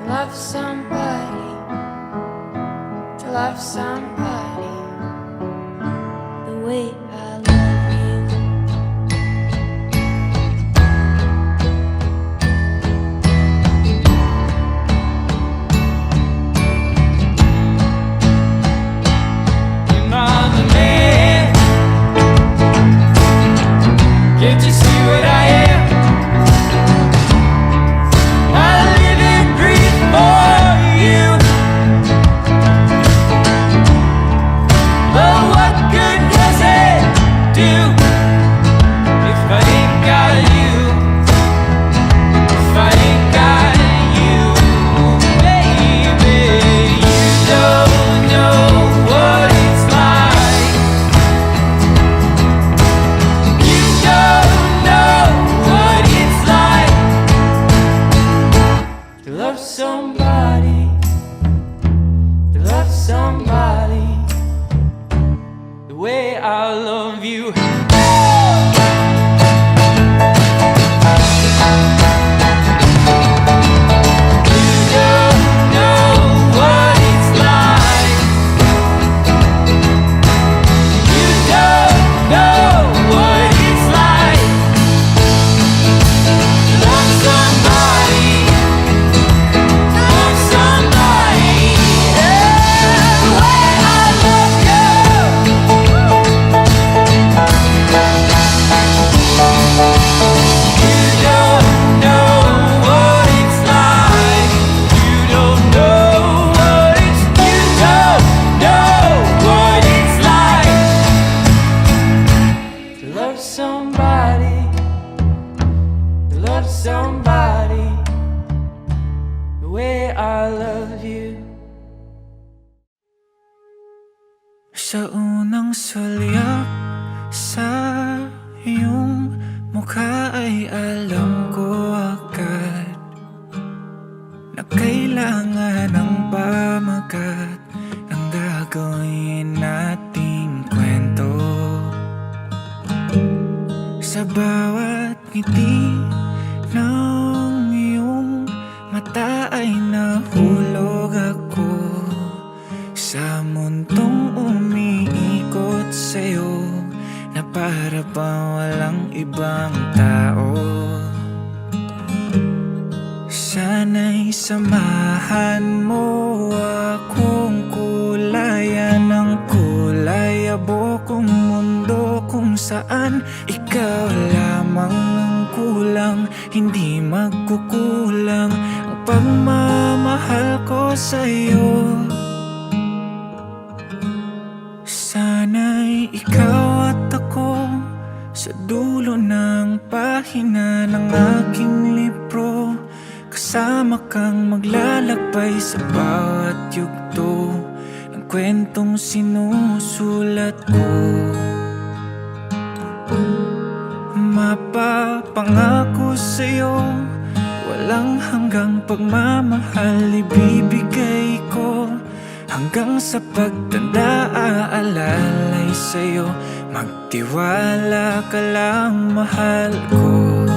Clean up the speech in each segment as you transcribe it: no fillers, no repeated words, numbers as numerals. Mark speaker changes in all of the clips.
Speaker 1: love somebody, to love somebody the way I love you.
Speaker 2: You're not the man. Can't you see what I am? I live and breathe for you. But what good does it do if I ain't got you? If I ain't got you, baby, you don't know what it's like. You don't know what it's like to love somebody, to love somebody the way I love you. You don't know what it's like. You don't know what it's like to love somebody, to love somebody, yeah, the way I love you. You don't know what it's like. You don't know what it's. You don't know what it's like to love somebody, to love somebody the way I love you.
Speaker 3: Sa unang sulyap sa iyong mukha ay alam ko agad na kailangan ng pamagat ng gagawin nating kwento. Sa bawat ngiti ng iyong mata ay nahulog ako sa mundong umiikot sa'yo na para ba walang ibang tao. Sana'y samahan mo akong kulayan ng kulay abokong mundo kung saan ikaw lamang ang kulang, hindi magkukulang ang pagmamahal ko sa'yo. Sana'y ikaw at ako sa dulo ng pahina ng aking libro, kasama kang maglalakbay sa bawat yugto ng kwentong sinusulat ko. Mapapangako sa'yo, walang hanggang pagmamahal ibibigay ko. Hanggang sa pagtanda aalalay sa'yo, magtiwala ka lang, mahal ko.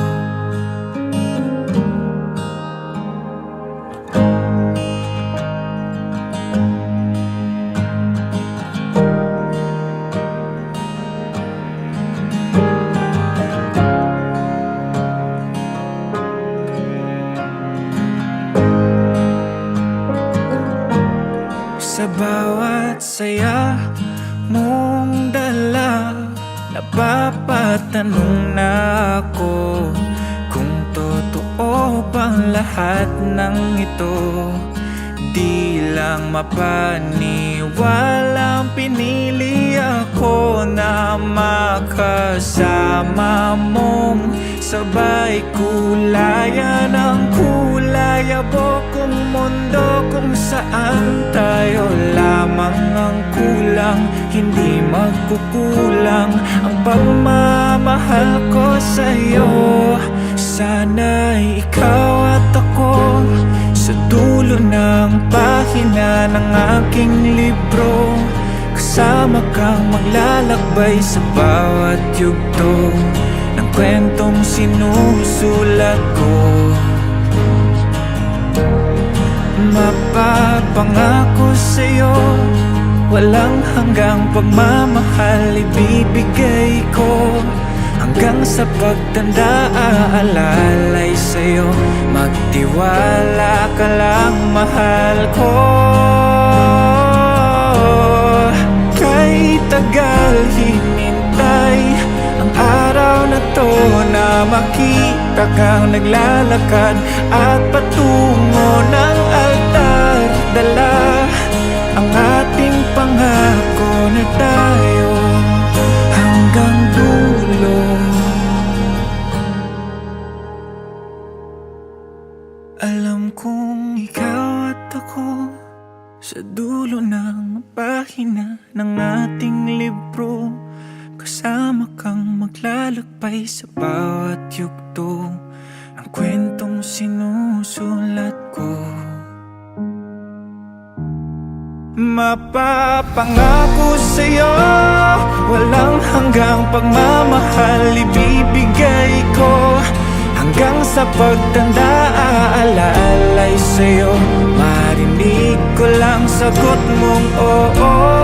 Speaker 3: Sa bawat saya mong dala, napapatanong na ako kung totoo bang lahat ng ito. Di lang mapaniwalang pinili ako na makasama mong sabay kulayan ang kulay abokong mundo kung saan tayo lamang ang kulang, hindi magkukulang ang pagmamahal ko sa'yo. Sana'y ikaw at ako sa dulo ng pahina ng aking libro, kasama kang maglalakbay sa bawat yugto ng kwentong sinusulat ko. Mapapangako sa'yo, walang hanggang pagmamahal ibibigay ko. Hanggang sa pagtanda aalalay sa'yo, magtiwala ka lang, mahal ko. Kahit tagal hinintay ang araw na to na makita kang naglalakad at patungo ng altar, dala ang ating pangako na tayo hanggang dulo. Alam kong ikaw at ako sa dulo ng pahina ng ating libro, kasama kang maglalakbay sa bawat yugto ng kwentong sinusulat ko. Mapapangako sa'yo, walang hanggang pagmamahal ibibigay ko. Hanggang sa pagtanda aalalay sa'yo, marinig ko lang sagot mong oo.